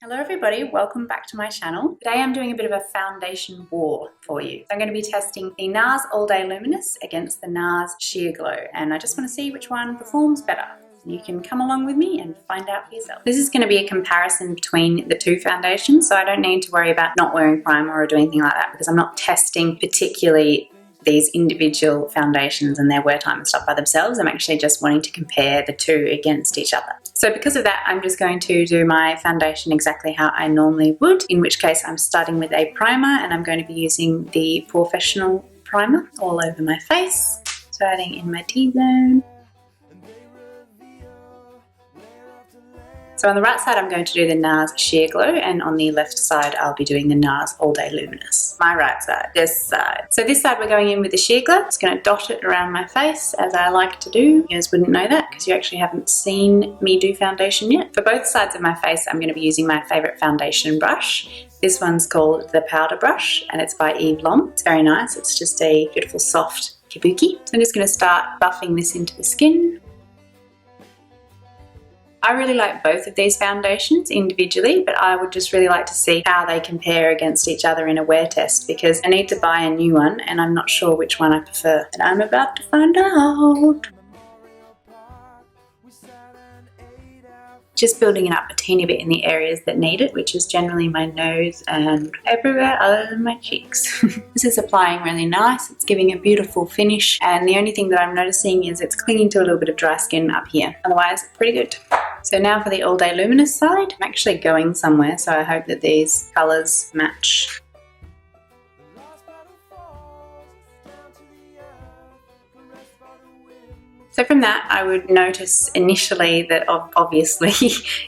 Hello everybody, welcome back to my channel. Today I'm doing a bit of a foundation war for you. I'm going to be testing the NARS All Day Luminous against the NARS Sheer Glow, and I just want to see which one performs better. You can come along with me and find out for yourself. This is going to be a comparison between the two foundations, so I don't need to worry about not wearing primer or doing anything like that because I'm not testing particularly these individual foundations and their wear time and stuff by themselves. I'm actually just wanting to compare the two against each other. So because of that, I'm just going to do my foundation exactly how I normally would, in which case I'm starting with a primer and I'm going to be using the Porefessional Primer all over my face, starting in my T-zone. So on the right side I'm going to do the NARS Sheer Glow, and on the left side I'll be doing the NARS All Day Luminous. My right side, this side. So this side we're going in with the Sheer Glow. Just going to dot it around my face as I like to do. You guys wouldn't know that because you actually haven't seen me do foundation yet. For both sides of my face I'm going to be using my favourite foundation brush. This one's called the Powder Brush and it's by Eve Lom. It's very nice. It's just a beautiful soft kabuki. So I'm just going to start buffing this into the skin. I really like both of these foundations individually, but I would just really like to see how they compare against each other in a wear test because I need to buy a new one and I'm not sure which one I prefer. And I'm about to find out. Just building it up a teeny bit in the areas that need it, which is generally my nose and everywhere other than my cheeks. This is applying really nice. It's giving a beautiful finish, and the only thing that I'm noticing is it's clinging to a little bit of dry skin up here. Otherwise, pretty good. So now for the All Day Luminous side. I'm actually going somewhere, so I hope that these colours match. So from that, I would notice initially that obviously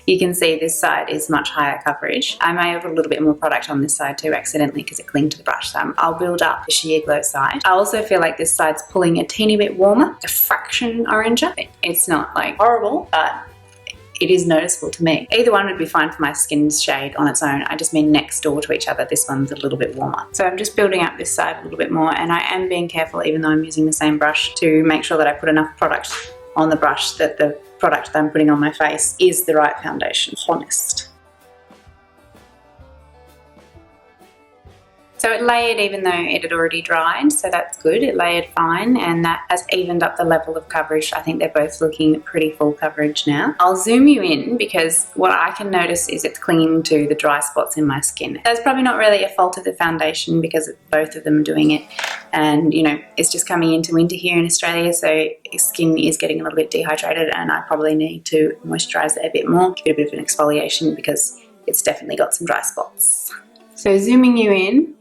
you can see this side is much higher coverage. I may have a little bit more product on this side too accidentally because it clinged to the brush. So I'll build up the Sheer Glow side. I also feel like this side's pulling a teeny bit warmer, a fraction oranger. It's not like horrible, but it is noticeable to me. Either one would be fine for my skin's shade on its own. I just mean next door to each other, this one's a little bit warmer. So I'm just building up this side a little bit more, and I am being careful, even though I'm using the same brush, to make sure that I put enough product on the brush that the product that I'm putting on my face is the right foundation. Honest. So it layered even though it had already dried, so that's good. It layered fine and that has evened up the level of coverage. I think they're both looking pretty full coverage now. I'll zoom you in because what I can notice is it's clinging to the dry spots in my skin. That's probably not really a fault of the foundation because both of them are doing it, and you know, it's just coming into winter here in Australia, so skin is getting a little bit dehydrated and I probably need to moisturise it a bit more, give it a bit of an exfoliation because it's definitely got some dry spots. So zooming you in,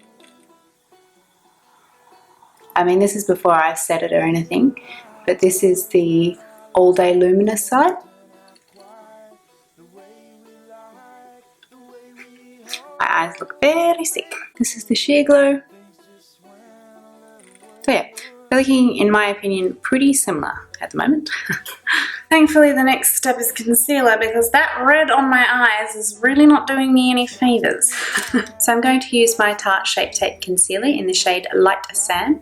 I mean, this is before I set it or anything, but this is the All Day Luminous side. My eyes look very sick. This is the Sheer Glow. So yeah, they're looking, in my opinion, pretty similar at the moment. Thankfully, the next step is concealer because that red on my eyes is really not doing me any favours. So I'm going to use my Tarte Shape Tape Concealer in the shade Light Sand.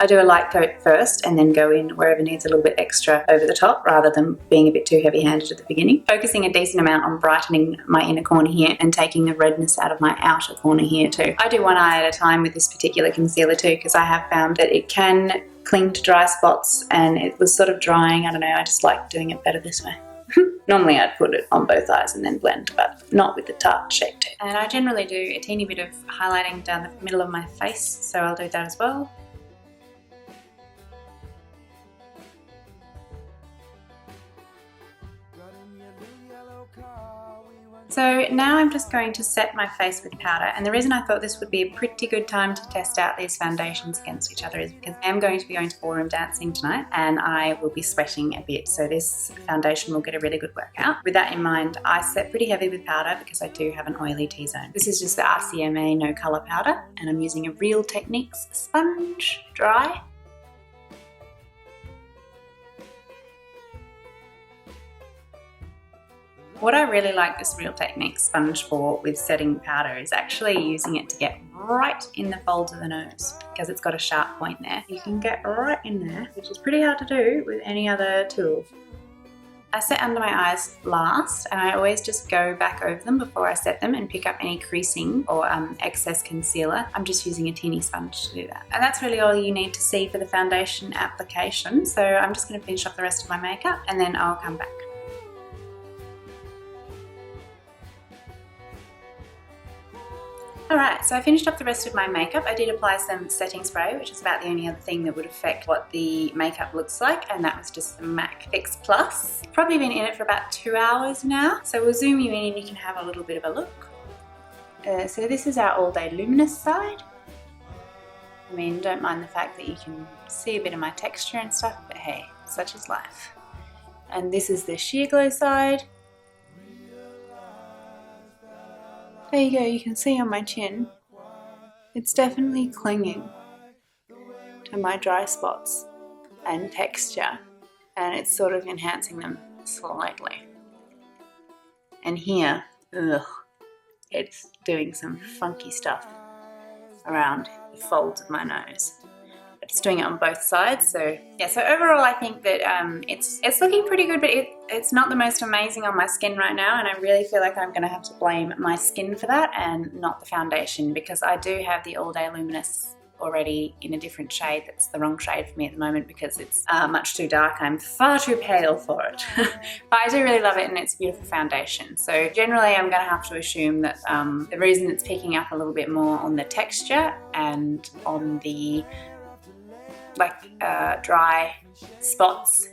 I do a light coat first and then go in wherever needs a little bit extra over the top rather than being a bit too heavy-handed at the beginning. Focusing a decent amount on brightening my inner corner here and taking the redness out of my outer corner here too. I do one eye at a time with this particular concealer too because I have found that it can cling to dry spots and it was sort of drying. I don't know, I just like doing it better this way. Normally I'd put it on both eyes and then blend, but not with the Tarte Shape Tape. And I generally do a teeny bit of highlighting down the middle of my face, so I'll do that as well. So now I'm just going to set my face with powder, and the reason I thought this would be a pretty good time to test out these foundations against each other is because I am going to be going to ballroom dancing tonight and I will be sweating a bit, so this foundation will get a really good workout. With that in mind, I set pretty heavy with powder because I do have an oily T-zone. This is just the RCMA No Colour powder and I'm using a Real Techniques sponge dry. What I really like this Real Techniques sponge for with setting powder is actually using it to get right in the folds of the nose because it's got a sharp point there. You can get right in there, which is pretty hard to do with any other tool. I set under my eyes last, and I always just go back over them before I set them and pick up any creasing or excess concealer. I'm just using a teeny sponge to do that. And that's really all you need to see for the foundation application. So I'm just going to finish off the rest of my makeup and then I'll come back. Alright, so I finished up the rest of my makeup. I did apply some setting spray, which is about the only other thing that would affect what the makeup looks like, and that was just the MAC Fix Plus. Probably been in it for about 2 hours now, so we'll zoom you in and you can have a little bit of a look. So this is our All Day Luminous side. I mean, don't mind the fact that you can see a bit of my texture and stuff, but hey, such is life. And this is the Sheer Glow side. There you go, you can see on my chin, it's definitely clinging to my dry spots and texture, and it's sort of enhancing them slightly. And here, ugh, it's doing some funky stuff around the folds of my nose. But it's doing it on both sides, so yeah. So overall, I think that it's looking pretty good, but it's not the most amazing on my skin right now, and I really feel like I'm going to have to blame my skin for that and not the foundation, because I do have the All Day Luminous already in a different shade. That's the wrong shade for me at the moment because it's much too dark. I'm far too pale for it. But I do really love it, and it's a beautiful foundation. So generally I'm going to have to assume that the reason it's picking up a little bit more on the texture and on the dry spots,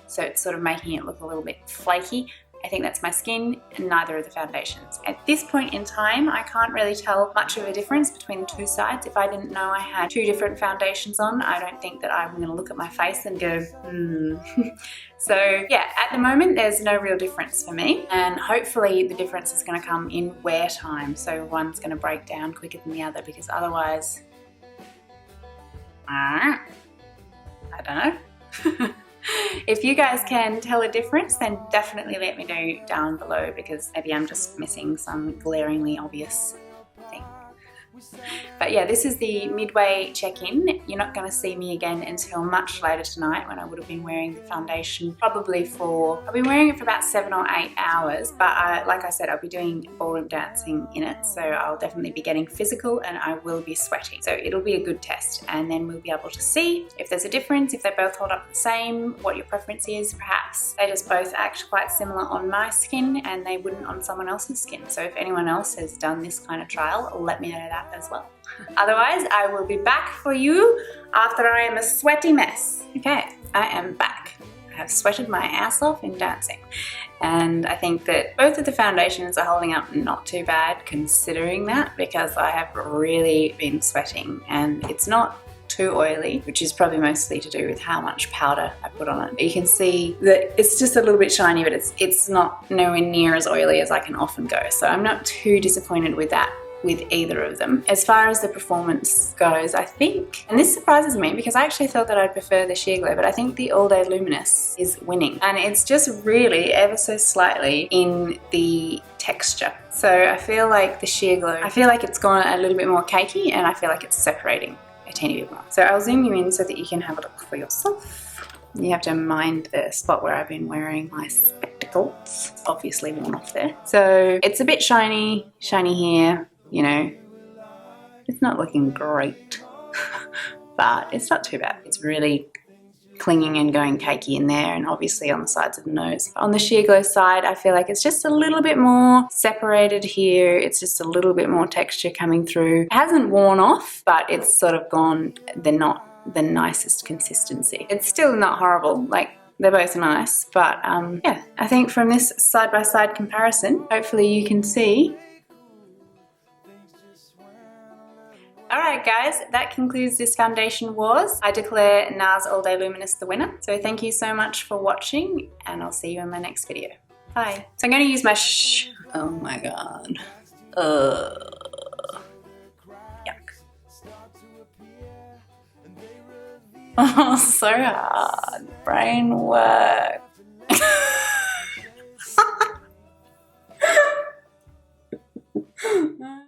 so it's sort of making it look a little bit flaky. I think that's my skin and neither of the foundations. At this point in time, I can't really tell much of a difference between the two sides. If I didn't know I had two different foundations on, I don't think that I'm going to look at my face and go, So yeah, at the moment there's no real difference for me, and hopefully the difference is going to come in wear time, so one's going to break down quicker than the other, because otherwise I don't know. If you guys can tell a difference, then definitely let me know down below, because maybe I'm just missing some glaringly obvious thing. But yeah, this is the midway check-in. You're not going to see me again until much later tonight, when I would have been wearing the foundation I've been wearing it for about 7 or 8 hours, but like I said, I'll be doing ballroom dancing in it, so I'll definitely be getting physical and I will be sweating. So it'll be a good test, and then we'll be able to see if there's a difference, if they both hold up the same, what your preference is. Perhaps they just both act quite similar on my skin and they wouldn't on someone else's skin. So if anyone else has done this kind of trial, let me know that as well. Otherwise, I will be back for you after I am a sweaty mess. Okay, I am back. I have sweated my ass off in dancing, and I think that both of the foundations are holding up not too bad considering that, because I have really been sweating and it's not too oily, which is probably mostly to do with how much powder I put on it. But you can see that it's just a little bit shiny, but it's not nowhere near as oily as I can often go, so I'm not too disappointed with that, with either of them. As far as the performance goes, I think, and this surprises me because I actually thought that I'd prefer the Sheer Glow, but I think the All Day Luminous is winning, and it's just really ever so slightly in the texture. So I feel like the Sheer Glow, I feel like it's gone a little bit more cakey, and I feel like it's separating a teeny bit more. So I'll zoom you in so that you can have a look for yourself. You have to mind the spot where I've been wearing my spectacles. It's obviously worn off there. So it's a bit shiny here. You know, it's not looking great, but it's not too bad. It's really clinging and going cakey in there, and obviously on the sides of the nose. On the Sheer Glow side, I feel like it's just a little bit more separated here. It's just a little bit more texture coming through. It hasn't worn off, but it's sort of gone not the nicest consistency. It's still not horrible, like they're both nice, but yeah, I think from this side-by-side comparison, hopefully you can see. Alright guys, that concludes this foundation wars. I declare NARS All Day Luminous the winner. So thank you so much for watching, and I'll see you in my next video. Bye. So I'm going to use my oh my god. Yuck. Oh, so hard. Brain work.